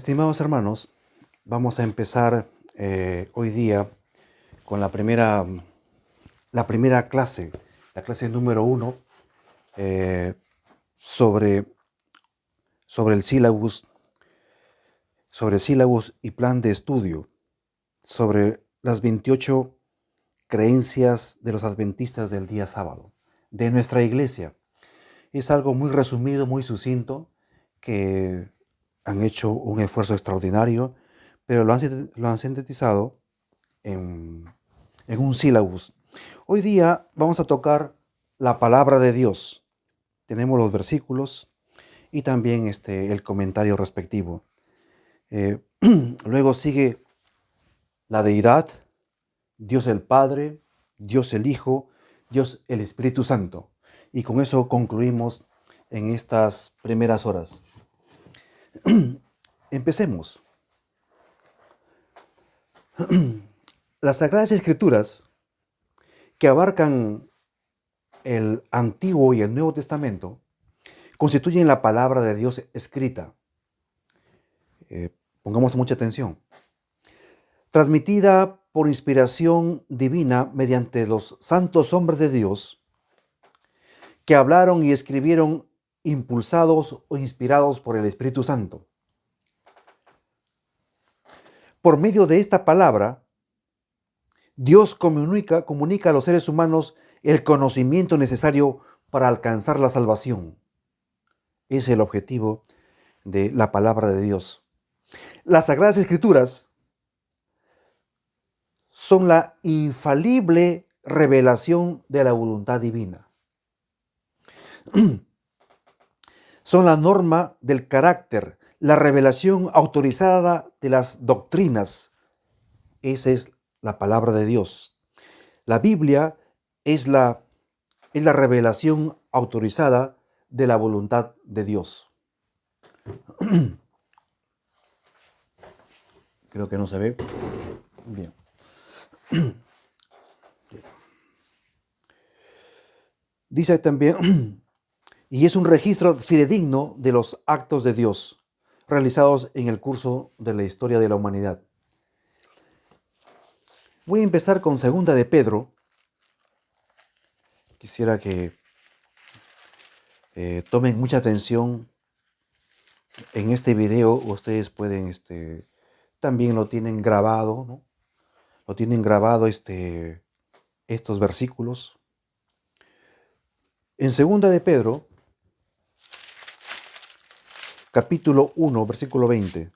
Estimados hermanos, vamos a empezar hoy día con la primera clase, la clase número 1, eh, sobre, sobre el sílabus y plan de estudio, sobre las 28 creencias de los adventistas del día sábado, de nuestra iglesia. Es algo muy resumido, muy sucinto, que han hecho un esfuerzo extraordinario, pero lo han sintetizado en un sílabus. Hoy día vamos a tocar la palabra de Dios. Tenemos los versículos y también el comentario respectivo. Eh, Luego sigue la deidad, Dios el Padre, Dios el Hijo, Dios el Espíritu Santo. Y con eso concluimos en estas primeras horas. Empecemos. Las Sagradas Escrituras, que abarcan el Antiguo y el Nuevo Testamento, constituyen la palabra de Dios escrita. Pongamos mucha atención. Transmitida por inspiración divina mediante los santos hombres de Dios, que hablaron y escribieron impulsados o inspirados por el Espíritu Santo. Por medio de esta palabra, Dios comunica a los seres humanos el conocimiento necesario para alcanzar la salvación. Ese es el objetivo de la palabra de Dios. Las Sagradas Escrituras son la infalible revelación de la voluntad divina. Son la norma del carácter, la revelación autorizada de las doctrinas. Esa es la palabra de Dios. La Biblia es la revelación autorizada de la voluntad de Dios. Creo que no se ve. Bien. Dice también, y es un registro fidedigno de los actos de Dios realizados en el curso de la historia de la humanidad. Voy a empezar con 2 de Pedro. Quisiera que tomen mucha atención en este video. Ustedes pueden, también lo tienen grabado, ¿no? Lo tienen grabado estos versículos. En 2 de Pedro, capítulo 1, versículo 20.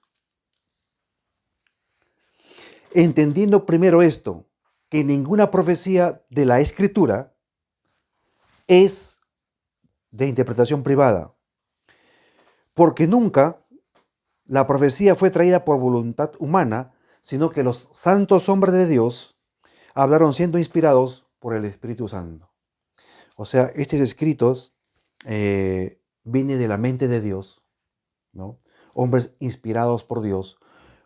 Entendiendo primero esto, que ninguna profecía de la Escritura es de interpretación privada, porque nunca la profecía fue traída por voluntad humana, sino que los santos hombres de Dios hablaron siendo inspirados por el Espíritu Santo. O sea, estos escritos vienen de la mente de Dios, ¿no? Hombres inspirados por Dios,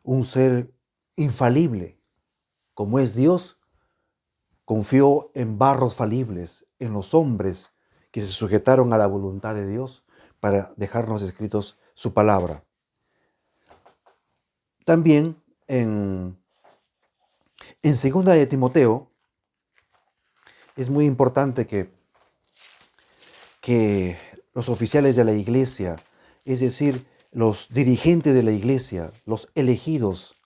un ser infalible, como es Dios, confió en barros falibles, en los hombres que se sujetaron a la voluntad de Dios para dejarnos escritos su palabra. También en 2 de Timoteo es muy importante que los oficiales de la iglesia, es decir, los dirigentes de la iglesia, los elegidos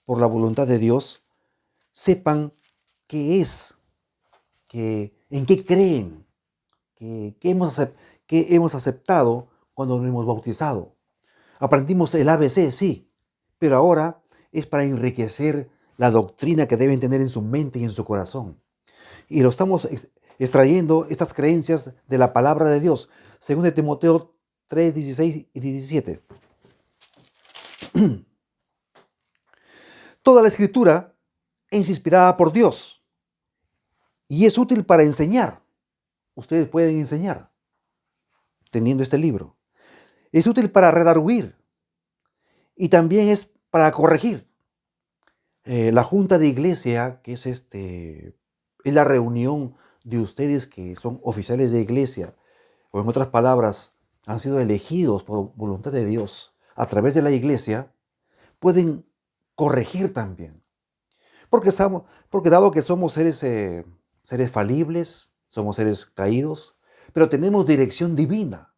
por la voluntad de Dios, sepan qué es, en qué creen, qué hemos aceptado cuando nos hemos bautizado. Aprendimos el ABC, sí, pero ahora es para enriquecer la doctrina que deben tener en su mente y en su corazón. Y lo estamos extrayendo, estas creencias, de la palabra de Dios. 2 Timoteo 3, 16 y 17. Toda la Escritura es inspirada por Dios y es útil para enseñar. Ustedes pueden enseñar teniendo este libro. Es útil para redarguir y también es para corregir. La junta de iglesia, que es la reunión de ustedes que son oficiales de iglesia, o en otras palabras, han sido elegidos por voluntad de Dios a través de la iglesia, pueden corregir también. Porque, porque dado que somos seres falibles, somos seres caídos, pero tenemos dirección divina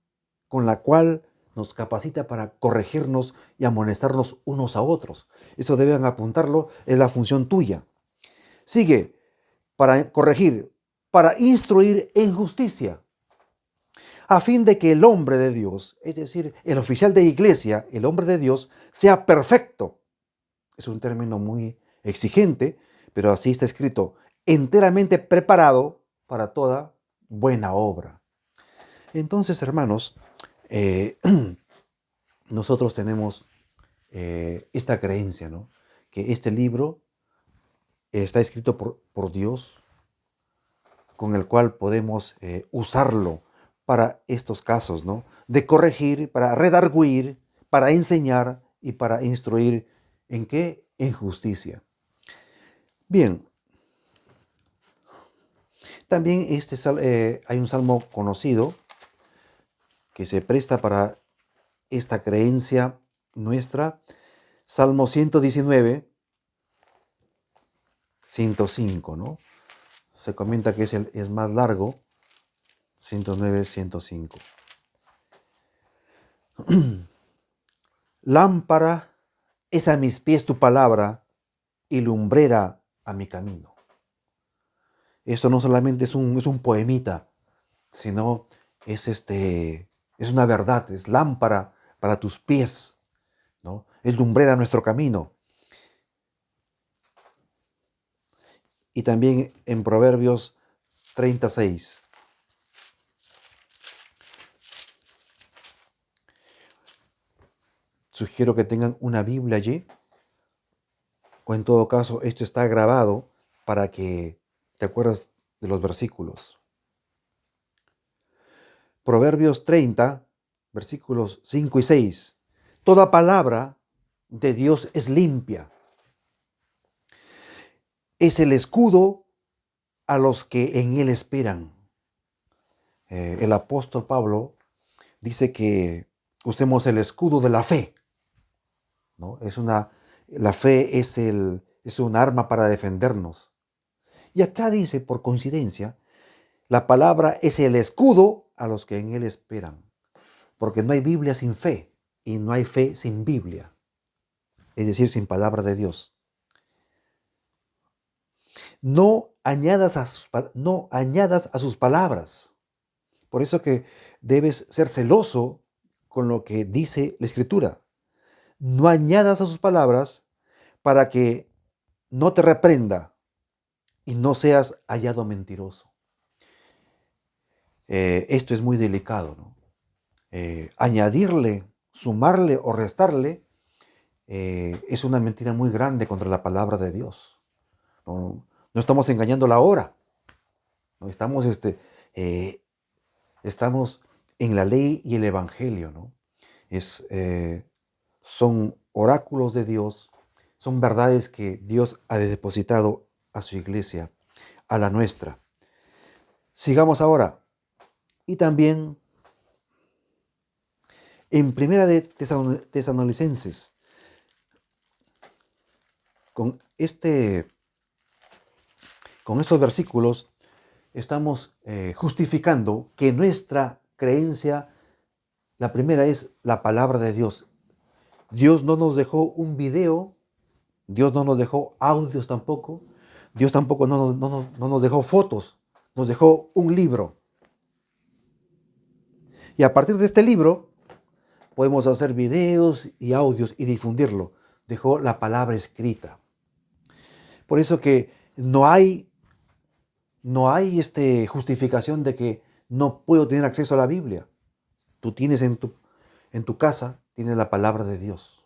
con la cual nos capacita para corregirnos y amonestarnos unos a otros. Eso deben apuntarlo, es la función tuya. Sigue, para corregir, para instruir en justicia, a fin de que el hombre de Dios, es decir, el oficial de iglesia, el hombre de Dios, sea perfecto. Es un término muy exigente, pero así está escrito, enteramente preparado para toda buena obra. Entonces, hermanos, nosotros tenemos esta creencia, ¿no? Que este libro está escrito por Dios, con el cual podemos usarlo para estos casos, ¿no? De corregir, para redarguir, para enseñar y para instruir. ¿En qué? En justicia. Bien, también hay un salmo conocido que se presta para esta creencia nuestra, Salmo 119, 105, ¿no? Se comenta que es más largo, 109, 105. Lámpara es a mis pies tu palabra y lumbrera a mi camino. Eso no solamente es un poemita, sino es una verdad, es lámpara para tus pies, ¿no? Es lumbrera a nuestro camino. Y también en Proverbios 36. Sugiero que tengan una Biblia allí, o en todo caso esto está grabado para que te acuerdas de los versículos. Proverbios 30, versículos 5 y 6. Toda palabra de Dios es limpia. Es el escudo a los que en él esperan. El apóstol Pablo dice que usemos el escudo de la fe, ¿no? La fe es un arma para defendernos. Y acá dice, por coincidencia, la palabra es el escudo a los que en él esperan. Porque no hay Biblia sin fe y no hay fe sin Biblia. Es decir, sin palabra de Dios. No añadas a sus palabras. Por eso que debes ser celoso con lo que dice la Escritura. No añadas a sus palabras para que no te reprenda y no seas hallado mentiroso. Esto es muy delicado, ¿no? Añadirle, sumarle o restarle es una mentira muy grande contra la palabra de Dios. No estamos engañando la hora. No estamos, estamos en la ley y el evangelio, ¿no? Son oráculos de Dios, son verdades que Dios ha depositado a su iglesia, a la nuestra. Sigamos ahora. Y también en Primera de Tesalonicenses, con estos versículos, estamos justificando que nuestra creencia, la primera es la palabra de Dios. Dios no nos dejó un video, Dios no nos dejó audios tampoco, Dios tampoco no nos dejó fotos, nos dejó un libro. Y a partir de este libro podemos hacer videos y audios y difundirlo. Dejó la palabra escrita. Por eso que no hay justificación de que no puedo tener acceso a la Biblia. Tú tienes en tu casa, tienes la palabra de Dios.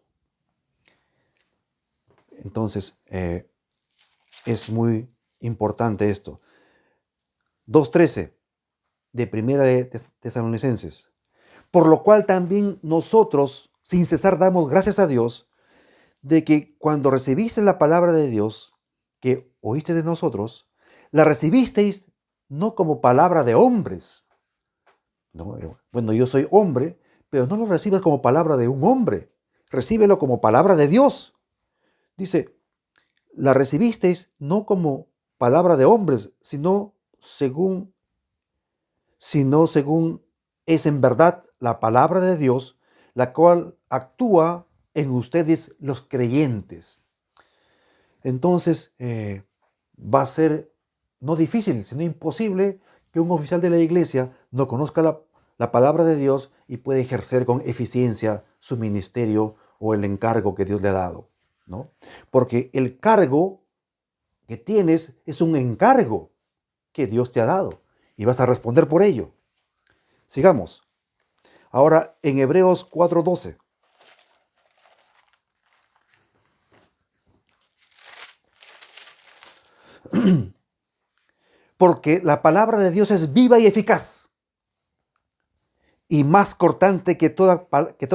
Entonces, es muy importante esto. 2:13 de Primera de Tesalonicenses. Por lo cual también nosotros, sin cesar, damos gracias a Dios de que cuando recibiste la palabra de Dios, que oíste de nosotros, la recibisteis no como palabra de hombres. No, bueno, yo soy hombre, pero no lo recibas como palabra de un hombre. recíbelo como palabra de Dios. Dice, la recibisteis no como palabra de hombres, sino según es en verdad la palabra de Dios, la cual actúa en ustedes los creyentes. Entonces, va a ser no difícil, sino imposible que un oficial de la iglesia no conozca la palabra de Dios y pueda ejercer con eficiencia su ministerio o el encargo que Dios le ha dado, ¿no? Porque el cargo que tienes es un encargo que Dios te ha dado y vas a responder por ello. Sigamos. Ahora en Hebreos 4:12. Porque la palabra de Dios es viva y eficaz y más cortante que toda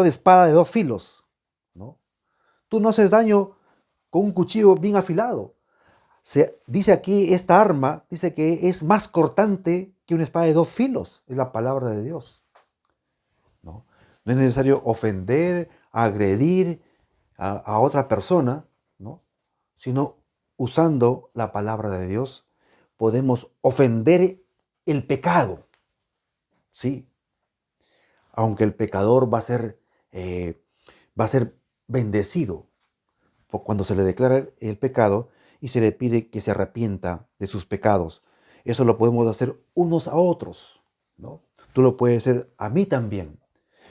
espada de dos filos, ¿no? Tú no haces daño con un cuchillo bien afilado. Dice aquí, esta arma, dice que es más cortante que una espada de dos filos. Es la palabra de Dios, ¿no? No es necesario ofender, agredir a otra persona, ¿no? Sino usando la palabra de Dios podemos ofender el pecado, ¿sí? Aunque el pecador va a ser bendecido cuando se le declara el pecado y se le pide que se arrepienta de sus pecados. Eso lo podemos hacer unos a otros, ¿no? Tú lo puedes hacer a mí también,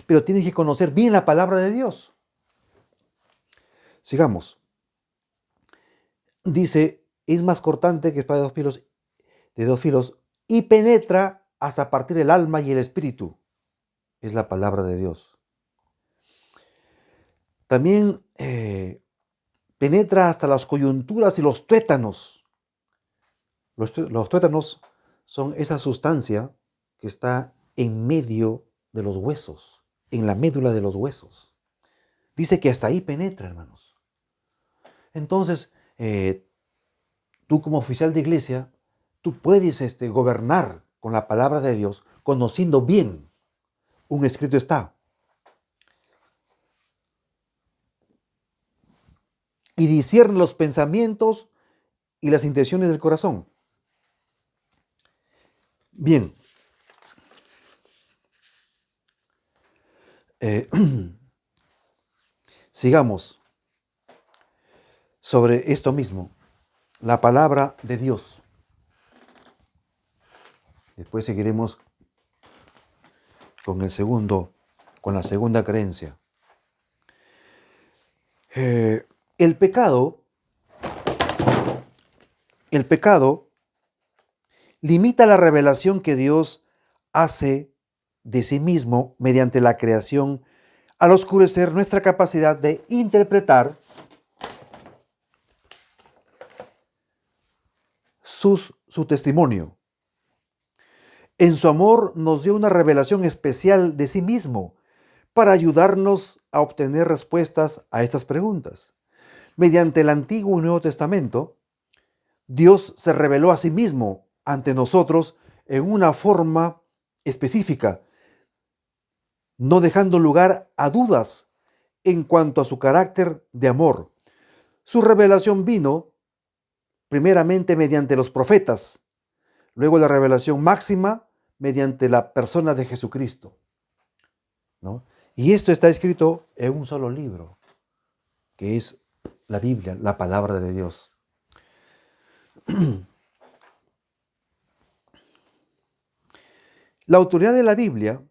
pero tienes que conocer bien la palabra de Dios. Sigamos. Dice, es más cortante que espada de dos filos y penetra hasta partir el alma y el espíritu. Es la palabra de Dios. También penetra hasta las coyunturas y los tuétanos. Los tuétanos son esa sustancia que está en medio de los huesos, en la médula de los huesos. Dice que hasta ahí penetra, hermanos. Entonces, tú como oficial de iglesia, tú puedes gobernar con la palabra de Dios, conociendo bien. Un escrito está. Y discierne los pensamientos y las intenciones del corazón. Bien. Sigamos sobre esto mismo. La palabra de Dios. Después seguiremos con la segunda creencia. El pecado limita la revelación que Dios hace de sí mismo mediante la creación al oscurecer nuestra capacidad de interpretar su testimonio. En su amor nos dio una revelación especial de sí mismo para ayudarnos a obtener respuestas a estas preguntas. Mediante el Antiguo y Nuevo Testamento, Dios se reveló a sí mismo ante nosotros en una forma específica, no dejando lugar a dudas en cuanto a su carácter de amor. Su revelación vino primeramente mediante los profetas, luego la revelación máxima mediante la persona de Jesucristo, ¿no? Y esto está escrito en un solo libro, que es la Biblia, la palabra de Dios. La autoridad de la Biblia,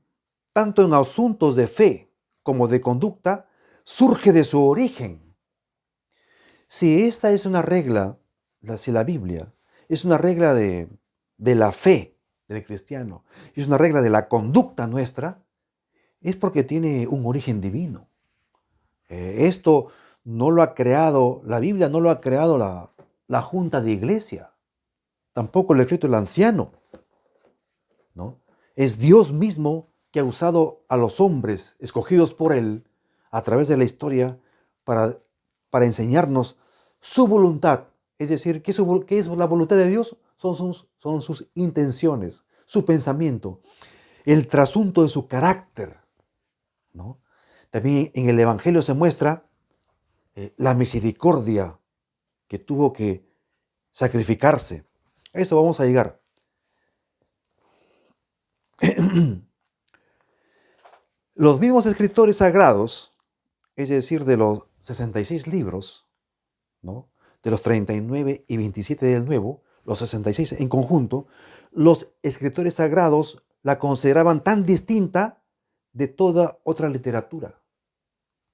tanto en asuntos de fe como de conducta, surge de su origen. Si esta es una regla, si la Biblia es una regla de la fe del cristiano y es una regla de la conducta nuestra, es porque tiene un origen divino. Esto no lo ha creado, la Biblia no lo ha creado la junta de iglesia, tampoco lo ha escrito el anciano, ¿no? Es Dios mismo que ha usado a los hombres escogidos por Él a través de la historia para enseñarnos su voluntad. Es decir, ¿qué es la voluntad de Dios? Son sus intenciones, su pensamiento, el trasunto de su carácter, ¿no? También en el Evangelio se muestra la misericordia que tuvo que sacrificarse. A eso vamos a llegar. Los mismos escritores sagrados, es decir, de los 66 libros, ¿no? De los 39 y 27 del Nuevo, los 66 en conjunto, los escritores sagrados la consideraban tan distinta de toda otra literatura,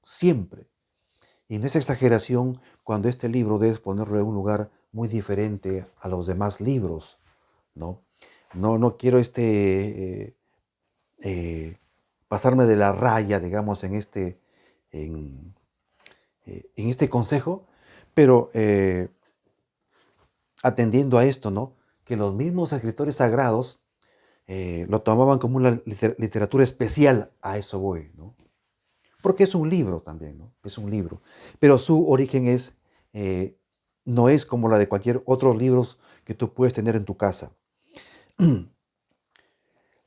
siempre. Y no es exageración cuando este libro debes ponerlo en un lugar muy diferente a los demás libros, ¿no? No quiero pasarme de la raya, digamos, en, en este consejo, pero atendiendo a esto, ¿no? Que los mismos escritores sagrados lo tomaban como una literatura especial, a eso voy, ¿no? Porque es un libro también, ¿no? Es un libro. Pero su origen no es como la de cualquier otro libro que tú puedes tener en tu casa.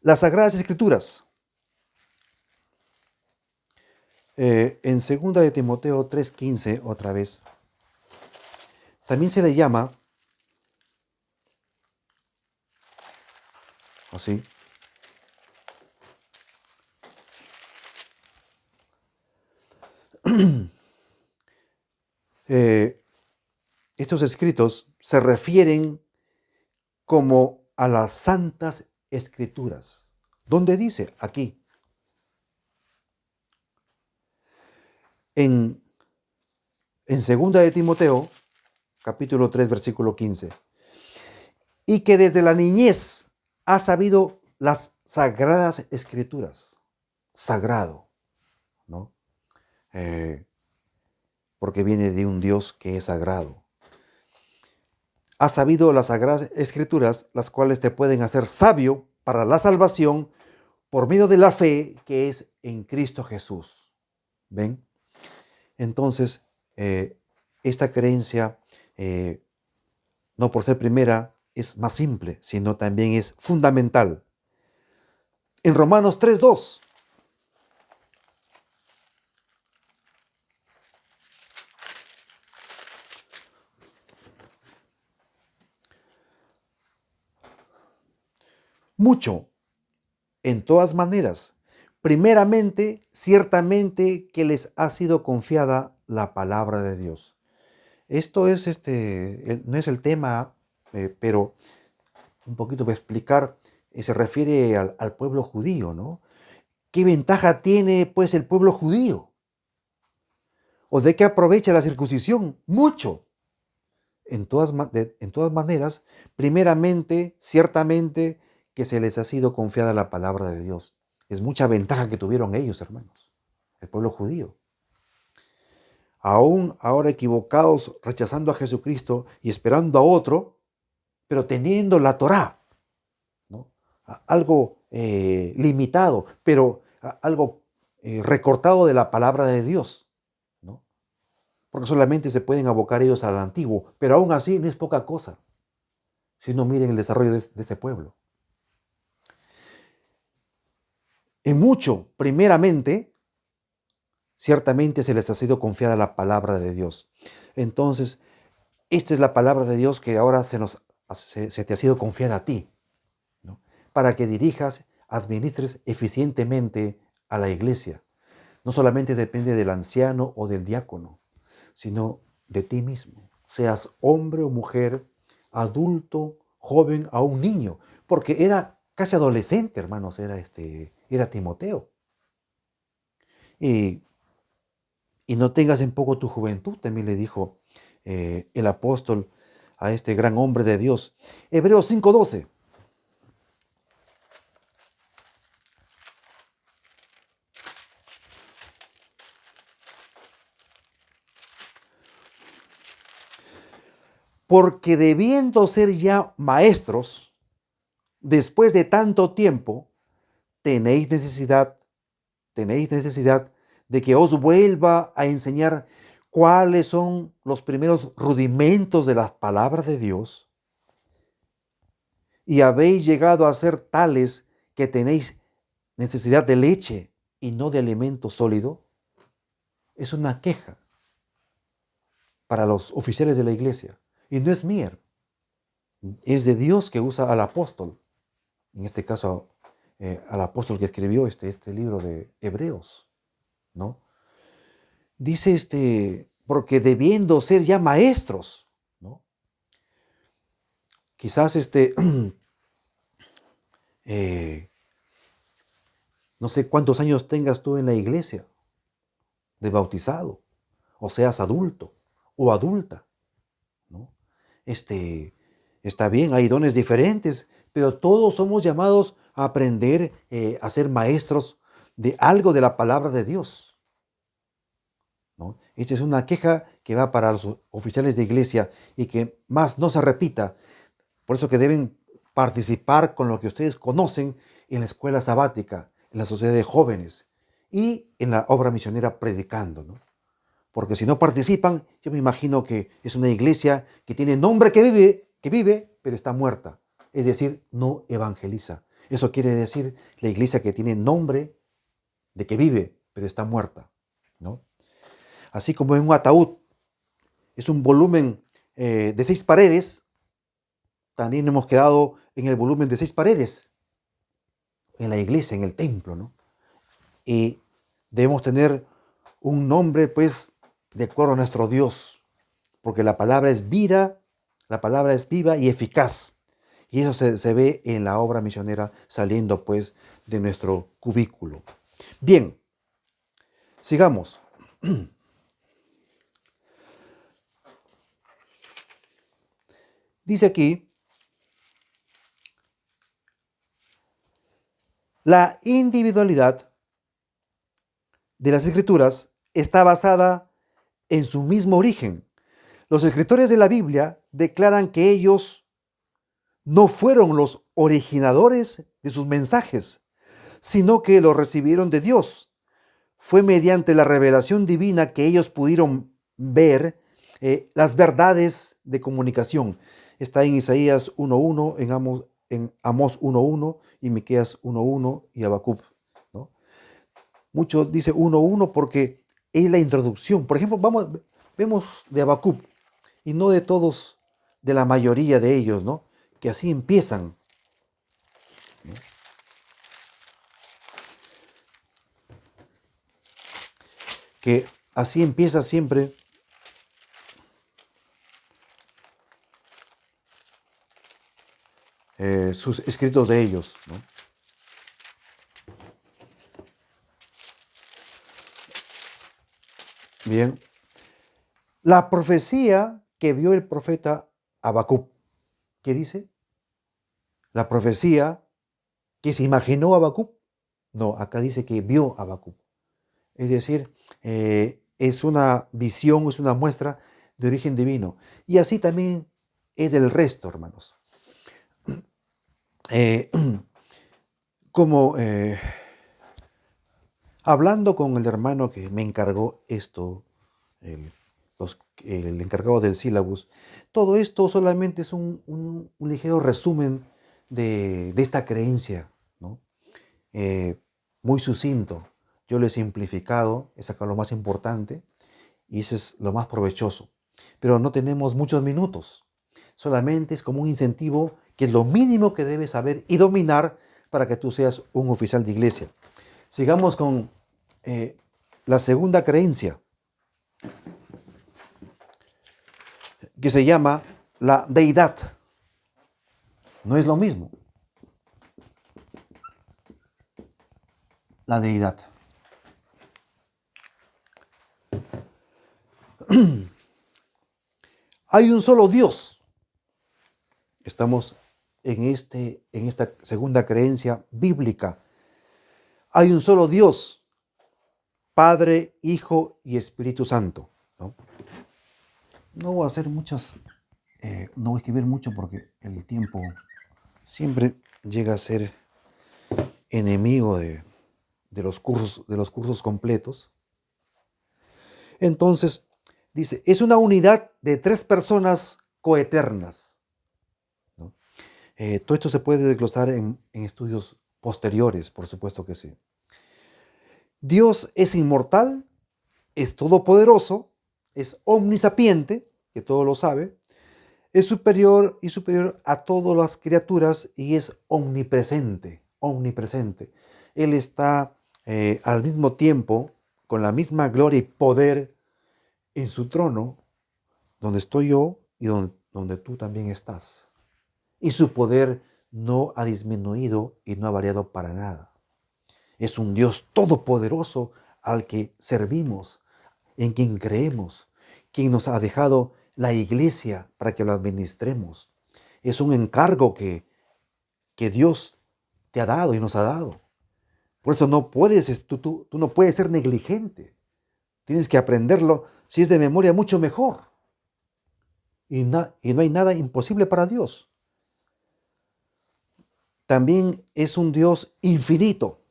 Las Sagradas Escrituras. En 2 de Timoteo 3:15, otra vez, también se le llama, así, estos escritos se refieren como a las Santas Escrituras. ¿Dónde dice? Aquí. En 2 de Timoteo, capítulo 3, versículo 15. Y que desde la niñez ha sabido las sagradas escrituras. Sagrado, ¿no? Porque viene de un Dios que es sagrado. Ha sabido las sagradas escrituras, las cuales te pueden hacer sabio para la salvación por medio de la fe que es en Cristo Jesús. ¿Ven? Entonces, esta creencia, no por ser primera, es más simple, sino también es fundamental. En Romanos 3:2. Mucho, en todas maneras. Primeramente, ciertamente que les ha sido confiada la palabra de Dios. Esto es no es el tema, pero un poquito para explicar, se refiere al pueblo judío, ¿no? ¿Qué ventaja tiene pues el pueblo judío? ¿O de qué aprovecha la circuncisión? Mucho. En todas maneras, primeramente, ciertamente que se les ha sido confiada la palabra de Dios. Es mucha ventaja que tuvieron ellos, hermanos, el pueblo judío. Aún ahora equivocados, rechazando a Jesucristo y esperando a otro, pero teniendo la Torá, ¿no? Algo limitado, pero algo recortado de la palabra de Dios, ¿no? Porque solamente se pueden abocar ellos al antiguo, pero aún así no es poca cosa, si no miren el desarrollo de ese pueblo. En mucho, primeramente, ciertamente se les ha sido confiada la palabra de Dios. Entonces, esta es la palabra de Dios que ahora se te ha sido confiada a ti, ¿no? Para que dirijas, administres eficientemente a la iglesia. No solamente depende del anciano o del diácono, sino de ti mismo, seas hombre o mujer, adulto, joven, a un niño, porque era casi adolescente, hermanos, era Timoteo. Y, y no tengas en poco tu juventud, también le dijo el apóstol a este gran hombre de Dios. Hebreos 5:12. Porque debiendo ser ya maestros, después de tanto tiempo, tenéis necesidad de que os vuelva a enseñar cuáles son los primeros rudimentos de las palabras de Dios, y habéis llegado a ser tales que tenéis necesidad de leche y no de alimento sólido. es una queja para los oficiales de la iglesia. Y no es mía, es de Dios que usa al apóstol, en este caso al apóstol que escribió este libro de Hebreos, ¿no? Dice porque debiendo ser ya maestros, ¿no? Quizás no sé cuántos años tengas tú en la iglesia de bautizado, o seas adulto o adulta, ¿no? Está bien, hay dones diferentes, pero todos somos llamados a aprender a ser maestros de algo de la palabra de Dios, ¿no? Esta es una queja que va para los oficiales de iglesia y que más no se repita. Por eso que deben participar con lo que ustedes conocen en la escuela sabática, en la sociedad de jóvenes y en la obra misionera predicando, ¿no? Porque si no participan, yo me imagino que es una iglesia que tiene nombre que vive, pero está muerta. Es decir, no evangeliza. Eso quiere decir la iglesia que tiene nombre de que vive, pero está muerta, ¿no? Así como en un ataúd es un volumen de 6 paredes, también hemos quedado en el volumen de 6 paredes, en la iglesia, en el templo, ¿no? Y debemos tener un nombre, pues, de acuerdo a nuestro Dios, porque la palabra es vida, la palabra es viva y eficaz. Y eso se ve en la obra misionera saliendo, pues, de nuestro cubículo. Bien, sigamos. Dice aquí, la individualidad de las escrituras está basada en su mismo origen. Los escritores de la Biblia declaran que ellos no fueron los originadores de sus mensajes, sino que los recibieron de Dios. Fue mediante la revelación divina que ellos pudieron ver las verdades de comunicación. Está en Isaías 1.1, en Amós 1.1 y Miqueas 1.1 y Habacuc, ¿no? Mucho dice 1.1 porque es la introducción. Por ejemplo, vemos de Habacuc y no de todos, de la mayoría de ellos, ¿no? Que así empiezan, ¿no? Que así empieza siempre sus escritos de ellos, ¿no? Bien, la profecía que vio el profeta Habacuc, ¿qué dice? La profecía que se imaginó Habacuc, no, acá dice que vio Habacuc. Es decir, es una visión, es una muestra de origen divino. Y así también es el resto, hermanos. Eh, como hablando con el hermano que me encargó esto, el, el encargado del sílabus, todo esto solamente es un ligero resumen de esta creencia, ¿no? Muy sucinto. Yo lo he simplificado, he sacado lo más importante y eso es lo más provechoso. Pero no tenemos muchos minutos. Solamente es como un incentivo que es lo mínimo que debes saber y dominar para que tú seas un oficial de iglesia. Sigamos con la segunda creencia, que se llama la deidad. No es lo mismo. La deidad. Hay un solo Dios. Estamos en esta segunda creencia bíblica. Hay un solo Dios, Padre, Hijo y Espíritu Santo, ¿no? No voy a hacer no voy a escribir mucho porque el tiempo siempre llega a ser enemigo de los cursos completos. Entonces, dice, es una unidad de 3 personas coeternas, ¿no? Todo esto se puede desglosar en estudios posteriores, por supuesto que sí. Dios es inmortal, es todopoderoso, es omnisapiente, que todo lo sabe, es superior y superior a todas las criaturas y es omnipresente, omnipresente. Él está al mismo tiempo, con la misma gloria y poder en su trono, donde estoy yo y donde tú también estás. Y su poder no ha disminuido y no ha variado para nada. Es un Dios todopoderoso al que servimos, en quien creemos, quien nos ha dejado la iglesia para que la administremos. Es un encargo que Dios te ha dado y nos ha dado. Por eso no puedes, tú no puedes ser negligente. Tienes que aprenderlo. Si es de memoria, mucho mejor. Y no hay nada imposible para Dios. También es un Dios infinito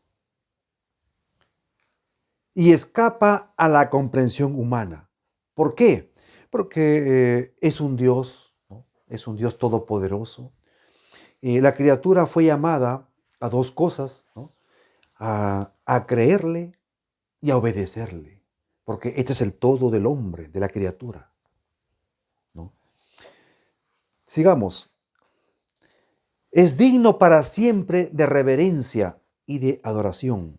y escapa a la comprensión humana. ¿Por qué? Porque es un Dios, ¿no? Es un Dios todopoderoso. La criatura fue llamada a dos cosas, ¿no? A creerle y a obedecerle, porque este es el todo del hombre, de la criatura, ¿no? Sigamos. Es digno para siempre de reverencia y de adoración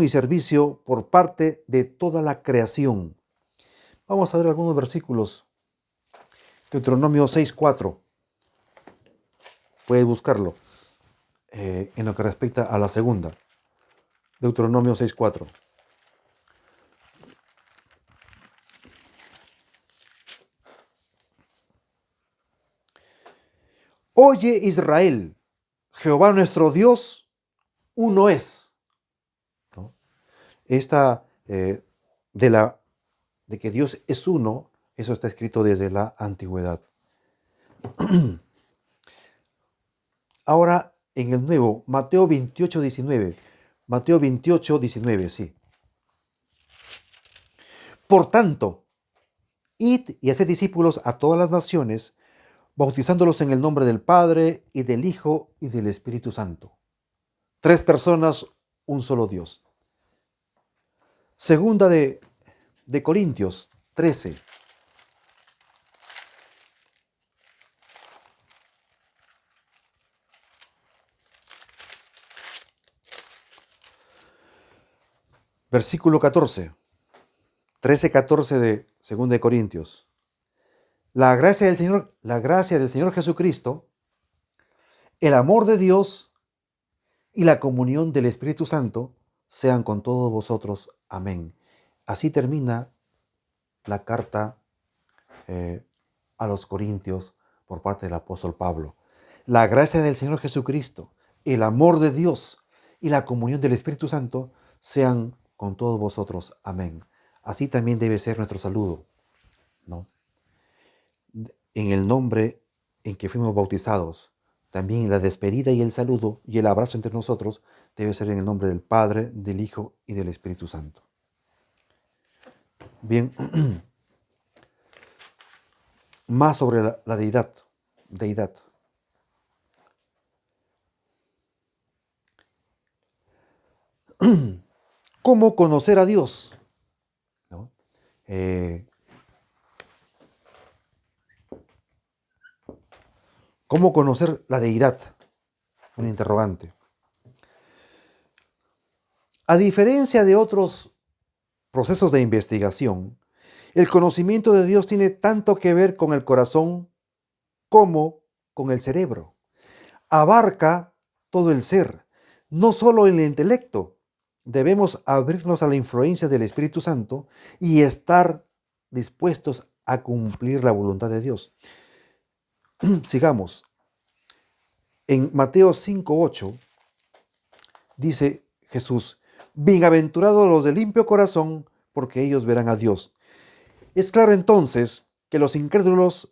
y servicio por parte de toda la creación. Vamos a ver algunos versículos. Deuteronomio 6:4. Puedes buscarlo en lo que respecta a la segunda. Deuteronomio 6:4. Oye Israel, Jehová nuestro Dios, uno es. ¿No? Esta de que Dios es uno, eso está escrito desde la antigüedad. Ahora en el Nuevo, Mateo 28:19. Mateo 28:19, sí. Por tanto, id y haced discípulos a todas las naciones, bautizándolos en el nombre del Padre y del Hijo y del Espíritu Santo. Tres personas, un solo Dios. Segunda de Corintios 13. Versículo 14. 13:14 de Segunda de Corintios. La gracia del Señor Jesucristo, el amor de Dios y la comunión del Espíritu Santo sean con todos vosotros. Amén. Así termina la carta a los Corintios por parte del apóstol Pablo. La gracia del Señor Jesucristo, el amor de Dios y la comunión del Espíritu Santo sean con todos vosotros. Amén. Así también debe ser nuestro saludo, ¿no? En el nombre en que fuimos bautizados, también la despedida y el saludo y el abrazo entre nosotros debe ser en el nombre del Padre, del Hijo y del Espíritu Santo. Bien, más sobre la deidad. ¿Cómo conocer a Dios? ¿No? ¿Cómo conocer la deidad? Un interrogante. A diferencia de otros procesos de investigación, el conocimiento de Dios tiene tanto que ver con el corazón como con el cerebro. Abarca todo el ser, no solo el intelecto. Debemos abrirnos a la influencia del Espíritu Santo y estar dispuestos a cumplir la voluntad de Dios. Sigamos. En Mateo 5:8 dice Jesús: bienaventurados los de limpio corazón, porque ellos verán a Dios. Es claro entonces que los incrédulos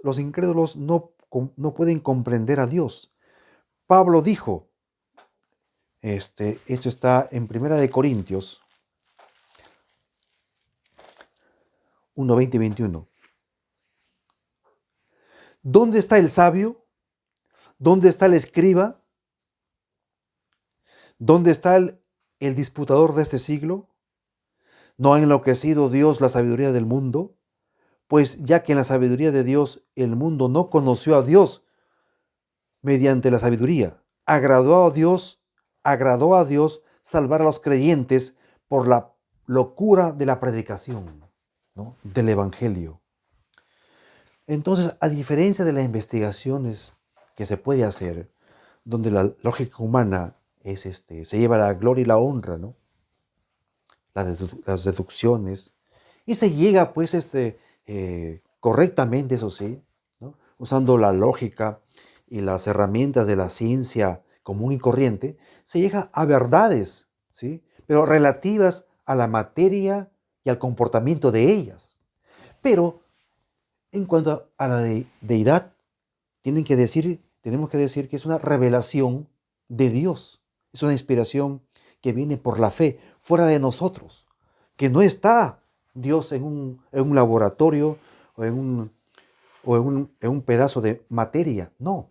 no pueden comprender a Dios. Pablo dijo, esto está en 1 de Corintios 1, 20 y 21. ¿Dónde está el sabio? ¿Dónde está el escriba? ¿Dónde está el disputador de este siglo? ¿No ha enloquecido Dios la sabiduría del mundo? Pues ya que en la sabiduría de Dios el mundo no conoció a Dios mediante la sabiduría, agradó a Dios salvar a los creyentes por la locura de la predicación, ¿no?, del Evangelio. Entonces, a diferencia de las investigaciones que se puede hacer, donde la lógica humana se lleva la gloria y la honra, ¿no?, las deducciones, y se llega, pues, correctamente, eso sí, ¿no?, usando la lógica y las herramientas de la ciencia común y corriente, se llega a verdades, ¿sí?, pero relativas a la materia y al comportamiento de ellas. Pero en cuanto a la deidad, tenemos que decir que es una revelación de Dios. Es una inspiración que viene por la fe, fuera de nosotros. Que no está Dios en un laboratorio o en un pedazo de materia. No.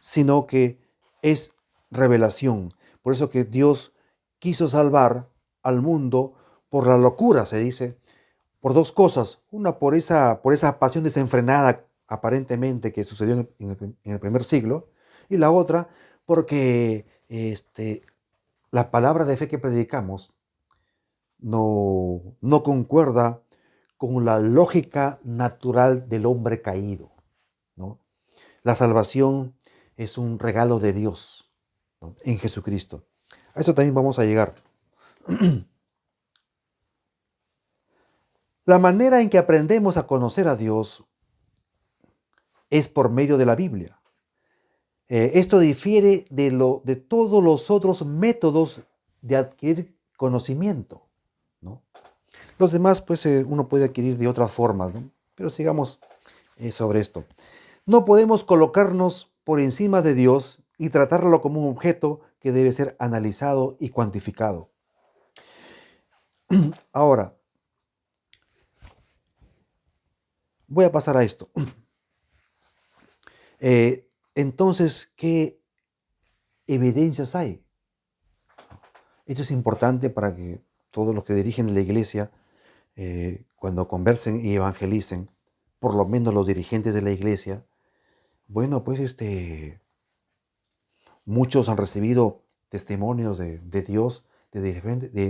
Sino que es revelación. Por eso que Dios quiso salvar al mundo por la locura, se dice, por dos cosas. Una, por esa pasión desenfrenada aparentemente que sucedió en el primer siglo, y la otra porque la palabra de fe que predicamos no concuerda con la lógica natural del hombre caído, ¿no? La salvación es un regalo de Dios, ¿no?, en Jesucristo. A eso también vamos a llegar. La manera en que aprendemos a conocer a Dios es por medio de la Biblia. Esto difiere de todos los otros métodos de adquirir conocimiento, ¿no? Los demás, pues, uno puede adquirir de otras formas, ¿no? Pero sigamos sobre esto. No podemos colocarnos por encima de Dios y tratarlo como un objeto que debe ser analizado y cuantificado. Ahora, voy a pasar a esto. Entonces, ¿qué evidencias hay? Esto es importante para que todos los que dirigen la iglesia, cuando conversen y evangelicen, por lo menos los dirigentes de la iglesia, bueno, pues muchos han recibido testimonios de Dios de